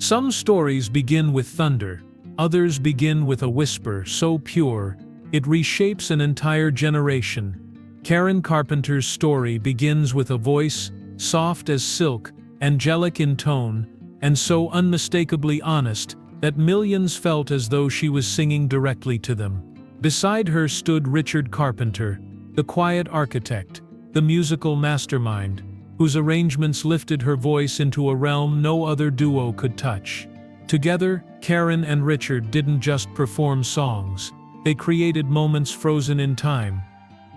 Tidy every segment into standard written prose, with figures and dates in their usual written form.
Some stories begin with thunder, others begin with a whisper so pure, it reshapes an entire generation. Karen Carpenter's story begins with a voice, soft as silk, angelic in tone, and so unmistakably honest that millions felt as though she was singing directly to them. Beside her stood Richard Carpenter, the quiet architect, the musical mastermind, whose arrangements lifted her voice into a realm no other duo could touch. Together, Karen and Richard didn't just perform songs, they created moments frozen in time.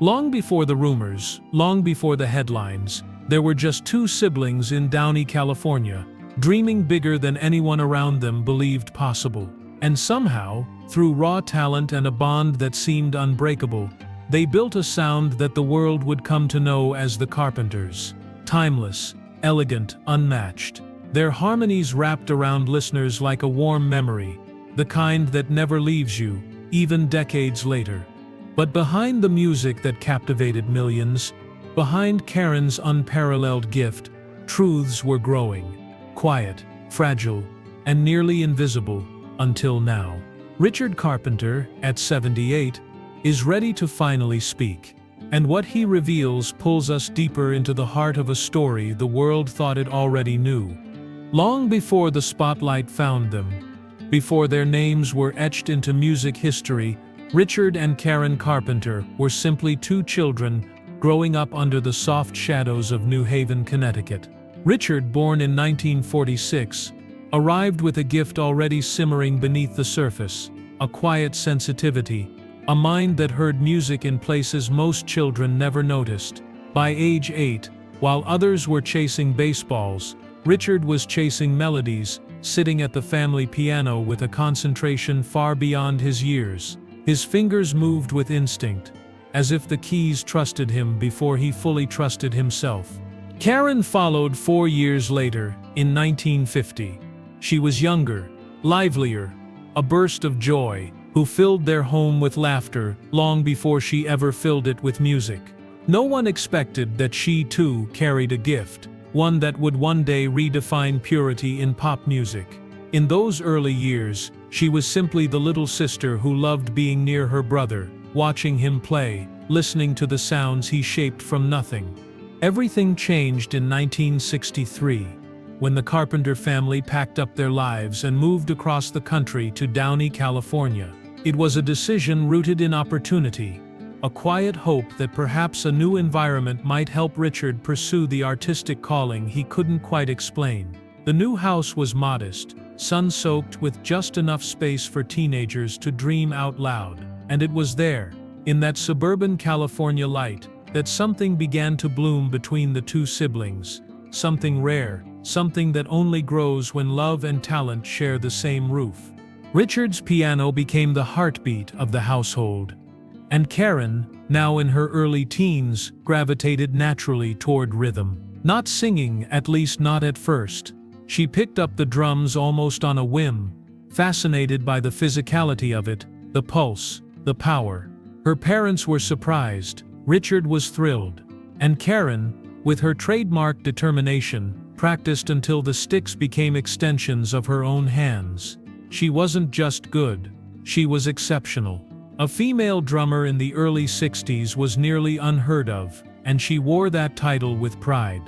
Long before the rumors, long before the headlines, there were just two siblings in Downey, California, dreaming bigger than anyone around them believed possible. And somehow, through raw talent and a bond that seemed unbreakable, they built a sound that the world would come to know as the Carpenters. Timeless, elegant, unmatched. Their harmonies wrapped around listeners like a warm memory, the kind that never leaves you, even decades later. But behind the music that captivated millions, behind Karen's unparalleled gift, truths were growing. Quiet, fragile, and nearly invisible, until now. Richard Carpenter, at 78, is ready to finally speak. And what he reveals pulls us deeper into the heart of a story the world thought it already knew. Long before the spotlight found them, before their names were etched into music history, Richard and Karen Carpenter were simply two children growing up under the soft shadows of New Haven, Connecticut. Richard, born in 1946, arrived with a gift already simmering beneath the surface, a quiet sensitivity, a mind that heard music in places most children never noticed. By age 8, while others were chasing baseballs, Richard was chasing melodies, sitting at the family piano with a concentration far beyond his years. His fingers moved with instinct, as if the keys trusted him before he fully trusted himself. Karen followed 4 years later, in 1950. She was younger, livelier, a burst of joy, who filled their home with laughter long before she ever filled it with music. No one expected that she too carried a gift, one that would one day redefine purity in pop music. In those early years, she was simply the little sister who loved being near her brother, watching him play, listening to the sounds he shaped from nothing. Everything changed in 1963, when the Carpenter family packed up their lives and moved across the country to Downey, California. It was a decision rooted in opportunity, a quiet hope that perhaps a new environment might help Richard pursue the artistic calling he couldn't quite explain. The new house was modest, sun-soaked, with just enough space for teenagers to dream out loud. And it was there, in that suburban California light, that something began to bloom between the two siblings. Something rare, something that only grows when love and talent share the same roof. Richard's piano became the heartbeat of the household. And Karen, now in her early teens, gravitated naturally toward rhythm. Not singing, at least not at first. She picked up the drums almost on a whim, fascinated by the physicality of it, the pulse, the power. Her parents were surprised, Richard was thrilled. And Karen, with her trademark determination, practiced until the sticks became extensions of her own hands. She wasn't just good, she was exceptional. A female drummer in the early 60s was nearly unheard of, and she wore that title with pride.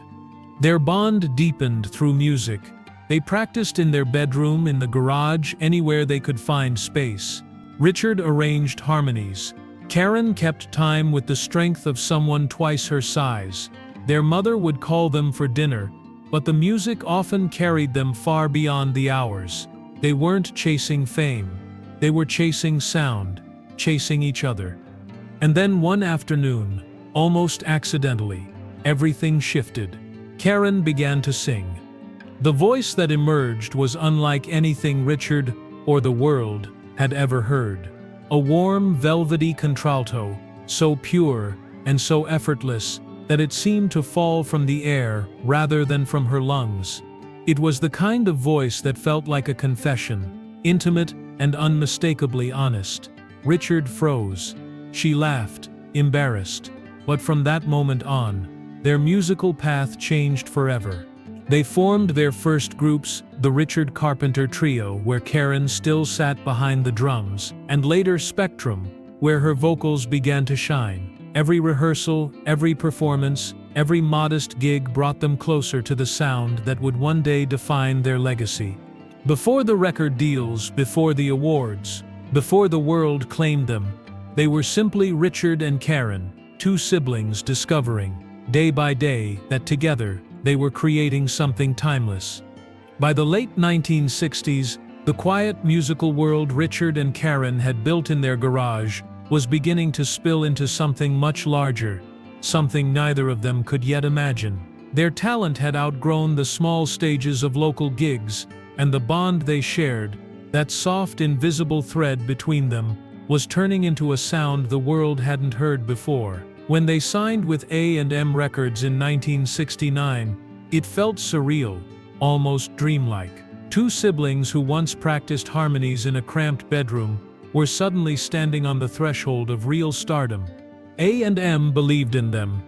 Their bond deepened through music. They practiced in their bedroom, in the garage, anywhere they could find space. Richard arranged harmonies. Karen kept time with the strength of someone twice her size. Their mother would call them for dinner, but the music often carried them far beyond the hours. They weren't chasing fame. They were chasing sound, chasing each other. And then one afternoon, almost accidentally, everything shifted. Karen began to sing. The voice that emerged was unlike anything Richard, or the world, had ever heard. A warm, velvety contralto, so pure and so effortless that it seemed to fall from the air rather than from her lungs. It was the kind of voice that felt like a confession, intimate and unmistakably honest. Richard froze. She laughed, embarrassed. But from that moment on, their musical path changed forever. They formed their first groups, the Richard Carpenter Trio, where Karen still sat behind the drums, and later Spectrum, where her vocals began to shine. Every rehearsal, every performance, every modest gig brought them closer to the sound that would one day define their legacy. Before the record deals, before the awards, before the world claimed them, they were simply Richard and Karen, two siblings discovering, day by day, that together, they were creating something timeless. By the late 1960s, the quiet musical world Richard and Karen had built in their garage was beginning to spill into something much larger, something neither of them could yet imagine. Their talent had outgrown the small stages of local gigs, and the bond they shared, that soft invisible thread between them, was turning into a sound the world hadn't heard before. When they signed with A&M Records in 1969, it felt surreal, almost dreamlike. Two siblings who once practiced harmonies in a cramped bedroom were suddenly standing on the threshold of real stardom. A&M believed in them,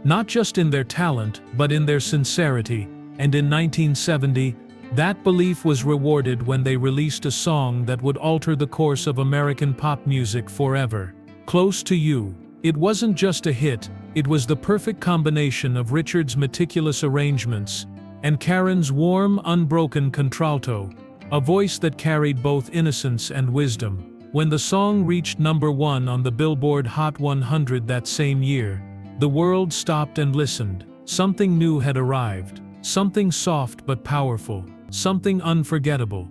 not just in their talent, but in their sincerity, and in 1970, that belief was rewarded when they released a song that would alter the course of American pop music forever. Close to You. It wasn't just a hit, it was the perfect combination of Richard's meticulous arrangements and Karen's warm, unbroken contralto, a voice that carried both innocence and wisdom. When the song reached #1 on the Billboard Hot 100 that same year, the world stopped and listened. Something new had arrived, something soft but powerful, something unforgettable.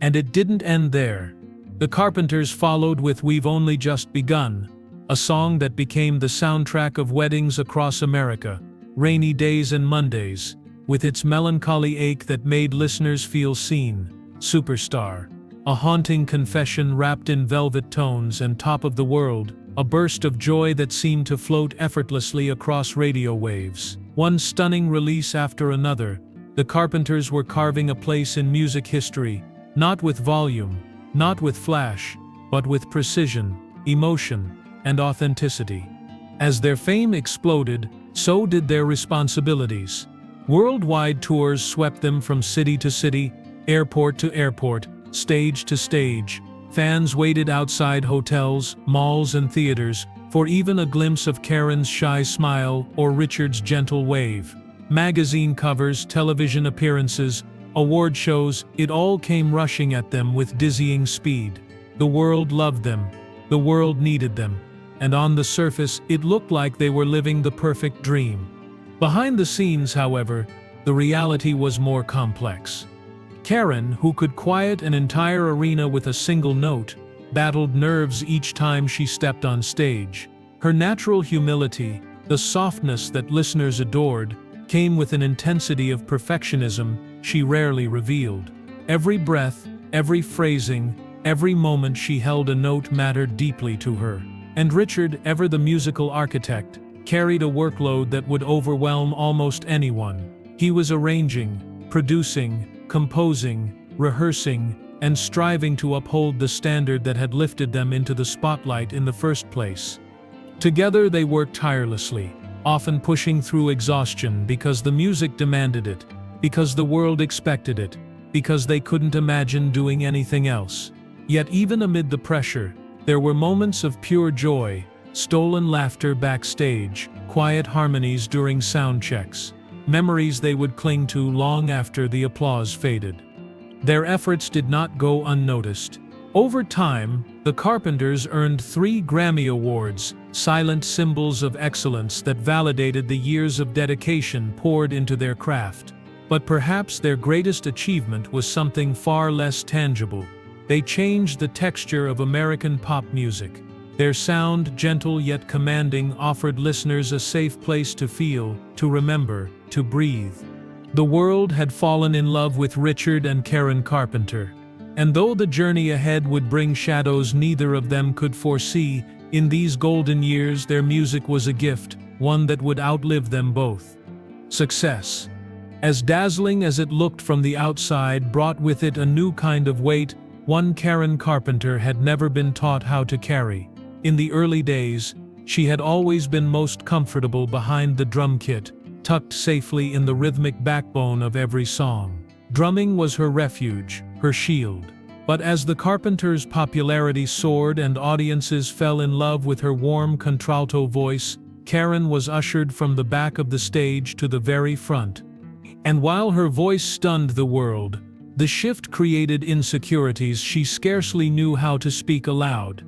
And it didn't end there. The Carpenters followed with We've Only Just Begun, a song that became the soundtrack of weddings across America, Rainy Days and Mondays, with its melancholy ache that made listeners feel seen. Superstar, a haunting confession wrapped in velvet tones, and Top of the World, a burst of joy that seemed to float effortlessly across radio waves. One stunning release after another, the Carpenters were carving a place in music history, not with volume, not with flash, but with precision, emotion, and authenticity. As their fame exploded, so did their responsibilities. Worldwide tours swept them from city to city, airport to airport, stage to stage. Fans waited outside hotels, malls, and theaters for even a glimpse of Karen's shy smile or Richard's gentle wave. Magazine covers, television appearances, award shows, it all came rushing at them with dizzying speed. The world loved them, the world needed them, and on the surface, it looked like they were living the perfect dream. Behind the scenes, however, the reality was more complex. Karen, who could quiet an entire arena with a single note, battled nerves each time she stepped on stage. Her natural humility, the softness that listeners adored, came with an intensity of perfectionism she rarely revealed. Every breath, every phrasing, every moment she held a note mattered deeply to her. And Richard, ever the musical architect, carried a workload that would overwhelm almost anyone. He was arranging, producing, composing, rehearsing, and striving to uphold the standard that had lifted them into the spotlight in the first place. Together they worked tirelessly, often pushing through exhaustion because the music demanded it, because the world expected it, because they couldn't imagine doing anything else. Yet even amid the pressure, there were moments of pure joy, stolen laughter backstage, quiet harmonies during sound checks, memories they would cling to long after the applause faded. Their efforts did not go unnoticed. Over time, the Carpenters earned 3 Grammy Awards, silent symbols of excellence that validated the years of dedication poured into their craft. But perhaps their greatest achievement was something far less tangible. They changed the texture of American pop music. Their sound, gentle yet commanding, offered listeners a safe place to feel, to remember, to breathe. The world had fallen in love with Richard and Karen Carpenter. And though the journey ahead would bring shadows neither of them could foresee, in these golden years their music was a gift, one that would outlive them both. Success, as dazzling as it looked from the outside, brought with it a new kind of weight, one Karen Carpenter had never been taught how to carry. In the early days, she had always been most comfortable behind the drum kit, tucked safely in the rhythmic backbone of every song. Drumming was her refuge, her shield. But as the Carpenters' popularity soared and audiences fell in love with her warm contralto voice, Karen was ushered from the back of the stage to the very front. And while her voice stunned the world, the shift created insecurities she scarcely knew how to speak aloud.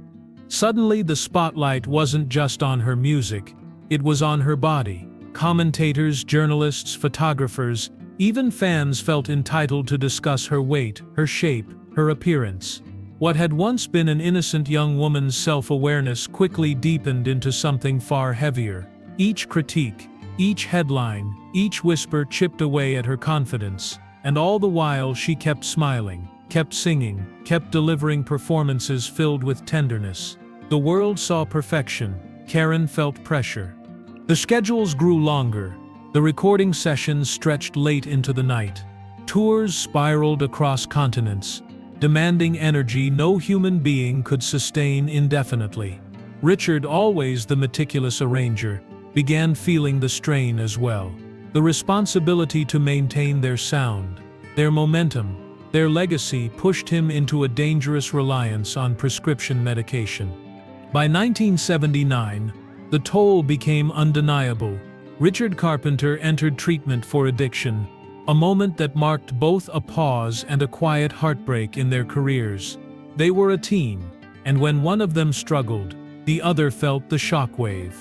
Suddenly the spotlight wasn't just on her music, it was on her body. Commentators, journalists, photographers, even fans felt entitled to discuss her weight, her shape, her appearance. What had once been an innocent young woman's self-awareness quickly deepened into something far heavier. Each critique, each headline, each whisper chipped away at her confidence, and all the while she kept smiling, kept singing, kept delivering performances filled with tenderness. The world saw perfection, Karen felt pressure. The schedules grew longer, the recording sessions stretched late into the night. Tours spiraled across continents, demanding energy no human being could sustain indefinitely. Richard, always the meticulous arranger, began feeling the strain as well. The responsibility to maintain their sound, their momentum, their legacy pushed him into a dangerous reliance on prescription medication. By 1979, the toll became undeniable. Richard Carpenter entered treatment for addiction, a moment that marked both a pause and a quiet heartbreak in their careers. They were a team, and when one of them struggled, the other felt the shockwave.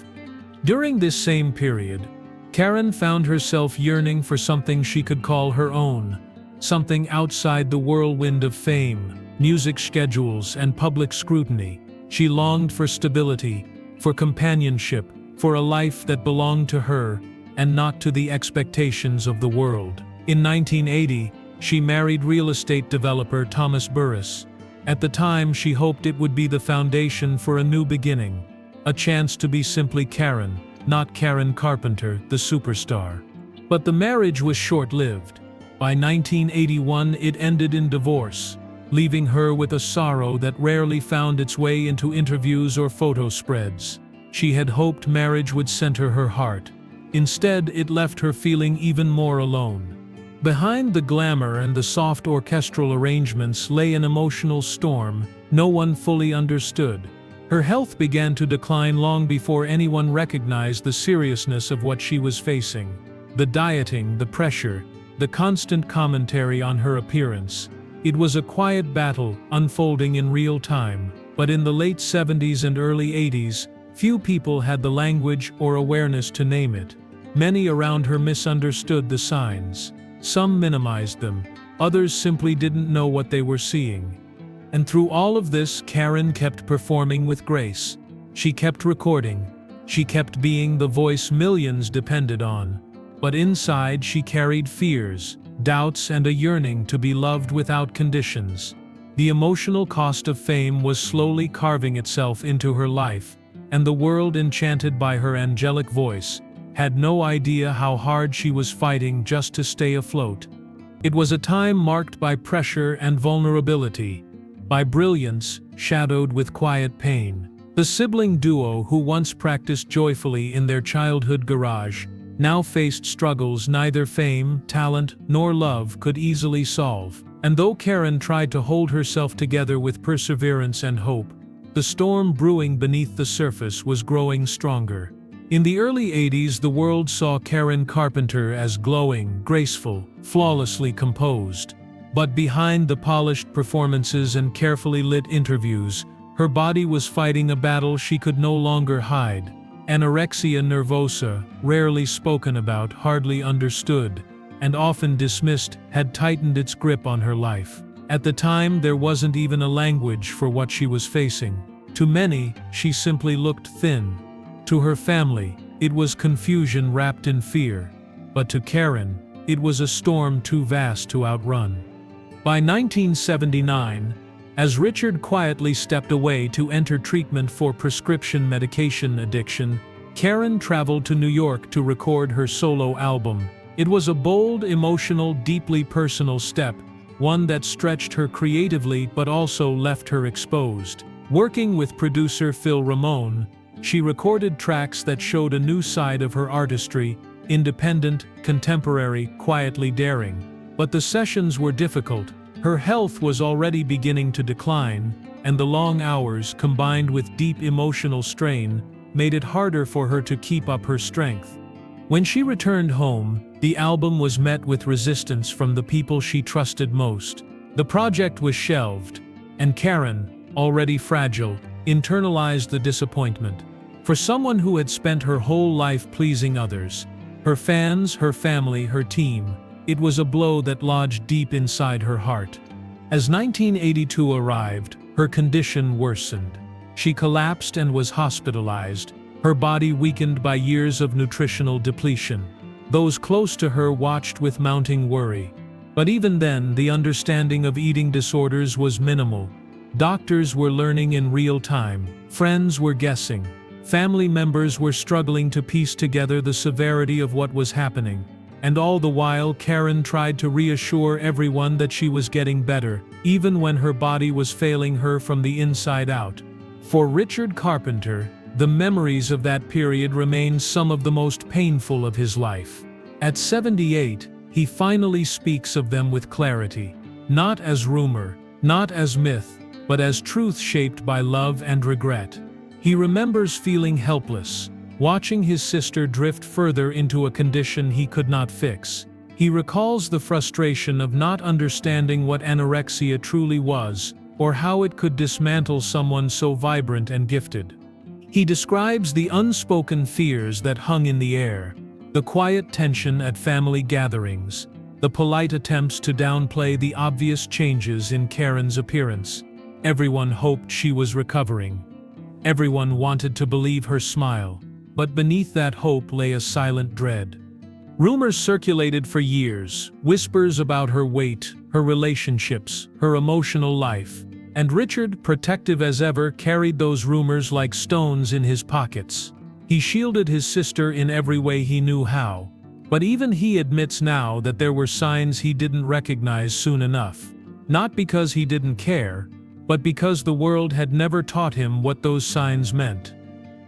During this same period, Karen found herself yearning for something she could call her own, something outside the whirlwind of fame, music schedules, and public scrutiny. She longed for stability, for companionship, for a life that belonged to her, and not to the expectations of the world. In 1980, she married real estate developer Thomas Burris. At the time, she hoped it would be the foundation for a new beginning, a chance to be simply Karen, not Karen Carpenter, the superstar. But the marriage was short-lived. By 1981, it ended in divorce, leaving her with a sorrow that rarely found its way into interviews or photo spreads. She had hoped marriage would center her heart. Instead, it left her feeling even more alone. Behind the glamour and the soft orchestral arrangements lay an emotional storm no one fully understood. Her health began to decline long before anyone recognized the seriousness of what she was facing. The dieting, the pressure, the constant commentary on her appearance. It was a quiet battle, unfolding in real time. But in the late 70s and early 80s, few people had the language or awareness to name it. Many around her misunderstood the signs. Some minimized them, others simply didn't know what they were seeing. And through all of this, Karen kept performing with grace. She kept recording. She kept being the voice millions depended on. But inside, she carried fears, doubts, and a yearning to be loved without conditions. The emotional cost of fame was slowly carving itself into her life, and the world, enchanted by her angelic voice, had no idea how hard she was fighting just to stay afloat. It was a time marked by pressure and vulnerability, by brilliance shadowed with quiet pain. The sibling duo who once practiced joyfully in their childhood garage now faced struggles neither fame, talent, nor love could easily solve. And though Karen tried to hold herself together with perseverance and hope, the storm brewing beneath the surface was growing stronger. In the early 80s, the world saw Karen Carpenter as glowing, graceful, flawlessly composed. But behind the polished performances and carefully lit interviews, her body was fighting a battle she could no longer hide. Anorexia nervosa, rarely spoken about, hardly understood, and often dismissed, had tightened its grip on her life. At the time, there wasn't even a language for what she was facing. To many, she simply looked thin. To her family, it was confusion wrapped in fear. But to Karen, it was a storm too vast to outrun. By 1979, as Richard quietly stepped away to enter treatment for prescription medication addiction, Karen traveled to New York to record her solo album. It was a bold, emotional, deeply personal step, one that stretched her creatively but also left her exposed. Working with producer Phil Ramone, she recorded tracks that showed a new side of her artistry, independent, contemporary, quietly daring. But the sessions were difficult. Her health was already beginning to decline, and the long hours, combined with deep emotional strain, made it harder for her to keep up her strength. When she returned home, the album was met with resistance from the people she trusted most. The project was shelved, and Karen, already fragile, internalized the disappointment. For someone who had spent her whole life pleasing others, her fans, her family, her team, it was a blow that lodged deep inside her heart. As 1982 arrived, her condition worsened. She collapsed and was hospitalized, her body weakened by years of nutritional depletion. Those close to her watched with mounting worry. But even then, the understanding of eating disorders was minimal. Doctors were learning in real time, friends were guessing, family members were struggling to piece together the severity of what was happening. And all the while, Karen tried to reassure everyone that she was getting better, even when her body was failing her from the inside out. For Richard Carpenter, the memories of that period remain some of the most painful of his life. At 78, he finally speaks of them with clarity, not as rumor, not as myth, but as truth shaped by love and regret. He remembers feeling helpless, watching his sister drift further into a condition he could not fix. He recalls the frustration of not understanding what anorexia truly was, or how it could dismantle someone so vibrant and gifted. He describes the unspoken fears that hung in the air, the quiet tension at family gatherings, the polite attempts to downplay the obvious changes in Karen's appearance. Everyone hoped she was recovering. Everyone wanted to believe her smile. But beneath that hope lay a silent dread. Rumors circulated for years, whispers about her weight, her relationships, her emotional life. And Richard, protective as ever, carried those rumors like stones in his pockets. He shielded his sister in every way he knew how. But even he admits now that there were signs he didn't recognize soon enough. Not because he didn't care, but because the world had never taught him what those signs meant.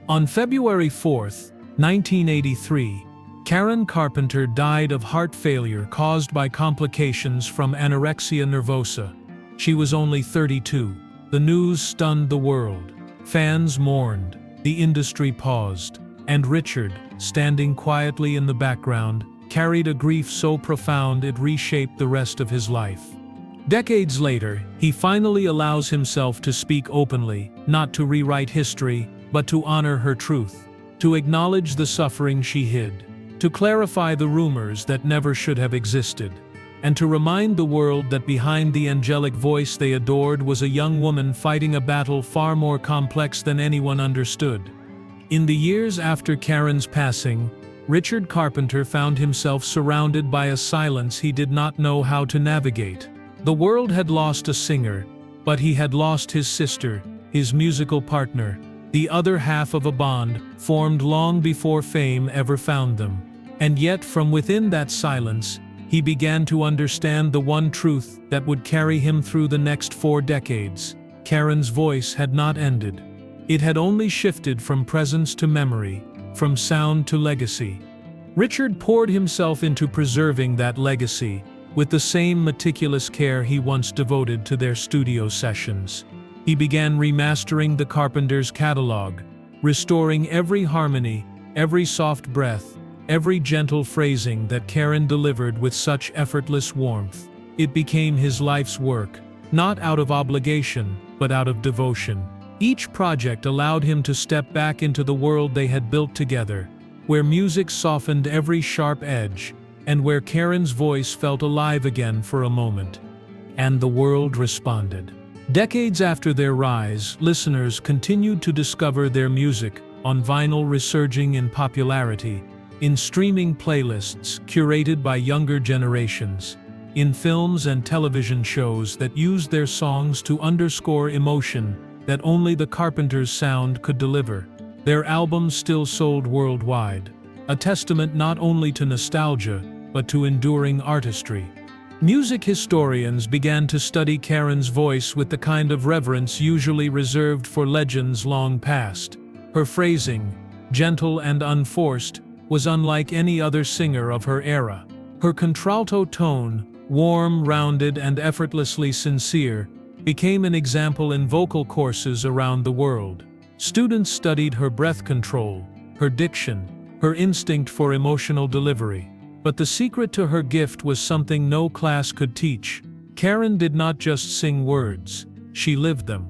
On February 4, 1983, Karen Carpenter died of heart failure caused by complications from anorexia nervosa. She was only 32. The news stunned the world. Fans mourned, the industry paused, and Richard, standing quietly in the background, carried a grief so profound it reshaped the rest of his life. Decades later, he finally allows himself to speak openly, not to rewrite history, but to honor her truth, to acknowledge the suffering she hid, to clarify the rumors that never should have existed, and to remind the world that behind the angelic voice they adored was a young woman fighting a battle far more complex than anyone understood. In the years after Karen's passing, Richard Carpenter found himself surrounded by a silence he did not know how to navigate. The world had lost a singer, but he had lost his sister, his musical partner, the other half of a bond formed long before fame ever found them. And yet, from within that silence, he began to understand the one truth that would carry him through the next 4 decades. Karen's voice had not ended. It had only shifted from presence to memory, from sound to legacy. Richard poured himself into preserving that legacy, with the same meticulous care he once devoted to their studio sessions. He began remastering the Carpenters' catalog, restoring every harmony, every soft breath, every gentle phrasing that Karen delivered with such effortless warmth. It became his life's work, not out of obligation, but out of devotion. Each project allowed him to step back into the world they had built together, where music softened every sharp edge, and where Karen's voice felt alive again for a moment. And the world responded. Decades after their rise, listeners continued to discover their music, on vinyl resurging in popularity, in streaming playlists curated by younger generations, in films and television shows that used their songs to underscore emotion that only the Carpenters' sound could deliver. Their albums still sold worldwide, a testament not only to nostalgia, but to enduring artistry. Music historians began to study Karen's voice with the kind of reverence usually reserved for legends long past. Her phrasing, gentle and unforced, was unlike any other singer of her era. Her contralto tone, warm, rounded, and effortlessly sincere, became an example in vocal courses around the world. Students studied her breath control, her diction, her instinct for emotional delivery. But the secret to her gift was something no class could teach. Karen did not just sing words, she lived them.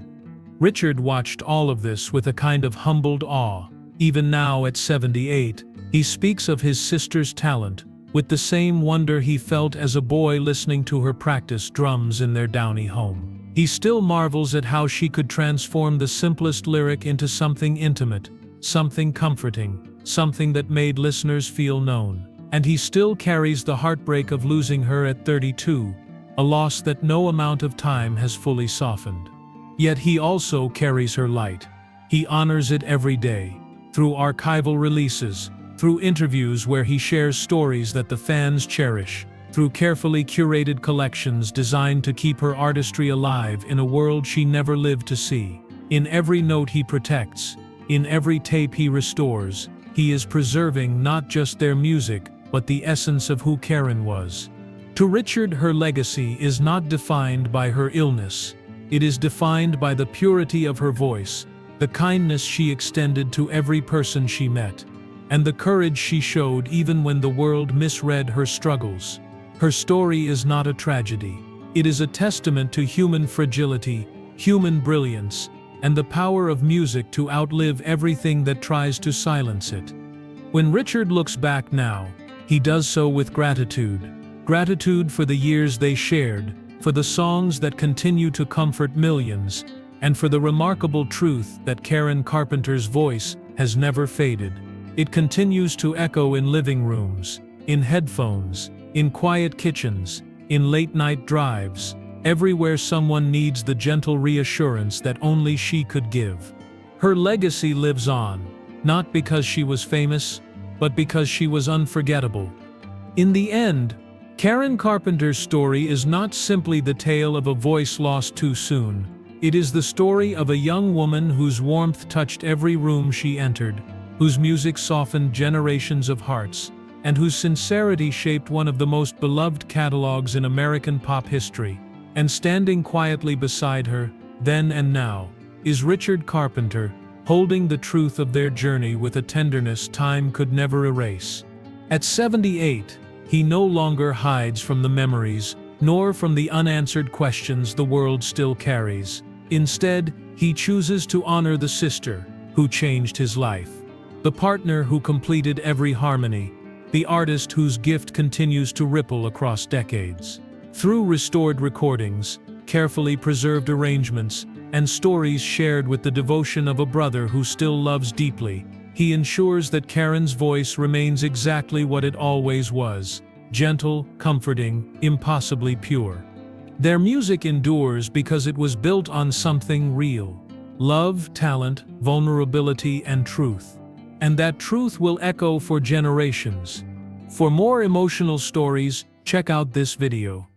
Richard watched all of this with a kind of humbled awe. Even now at 78, he speaks of his sister's talent with the same wonder he felt as a boy listening to her practice drums in their Downey home. He still marvels at how she could transform the simplest lyric into something intimate, something comforting, something that made listeners feel known. And he still carries the heartbreak of losing her at 32, a loss that no amount of time has fully softened. Yet he also carries her light. He honors it every day, through archival releases, through interviews where he shares stories that the fans cherish, through carefully curated collections designed to keep her artistry alive in a world she never lived to see. In every note he protects, in every tape he restores, he is preserving not just their music, but the essence of who Karen was. To Richard, her legacy is not defined by her illness. It is defined by the purity of her voice, the kindness she extended to every person she met, and the courage she showed even when the world misread her struggles. Her story is not a tragedy. It is a testament to human fragility, human brilliance, and the power of music to outlive everything that tries to silence it. When Richard looks back now, he does so with gratitude. Gratitude for the years they shared, for the songs that continue to comfort millions, and for the remarkable truth that Karen Carpenter's voice has never faded. It continues to echo in living rooms, in headphones, in quiet kitchens, in late-night drives, everywhere someone needs the gentle reassurance that only she could give. Her legacy lives on, not because she was famous, but because she was unforgettable. In the end, Karen Carpenter's story is not simply the tale of a voice lost too soon. It is the story of a young woman whose warmth touched every room she entered, whose music softened generations of hearts, and whose sincerity shaped one of the most beloved catalogs in American pop history. And standing quietly beside her, then and now, is Richard Carpenter, holding the truth of their journey with a tenderness time could never erase. At 78, he no longer hides from the memories, nor from the unanswered questions the world still carries. Instead, he chooses to honor the sister who changed his life, the partner who completed every harmony, the artist whose gift continues to ripple across decades. Through restored recordings, carefully preserved arrangements, and stories shared with the devotion of a brother who still loves deeply, he ensures that Karen's voice remains exactly what it always was: gentle, comforting, impossibly pure. Their music endures because it was built on something real: love, talent, vulnerability, and truth. And that truth will echo for generations. For more emotional stories, check out this video.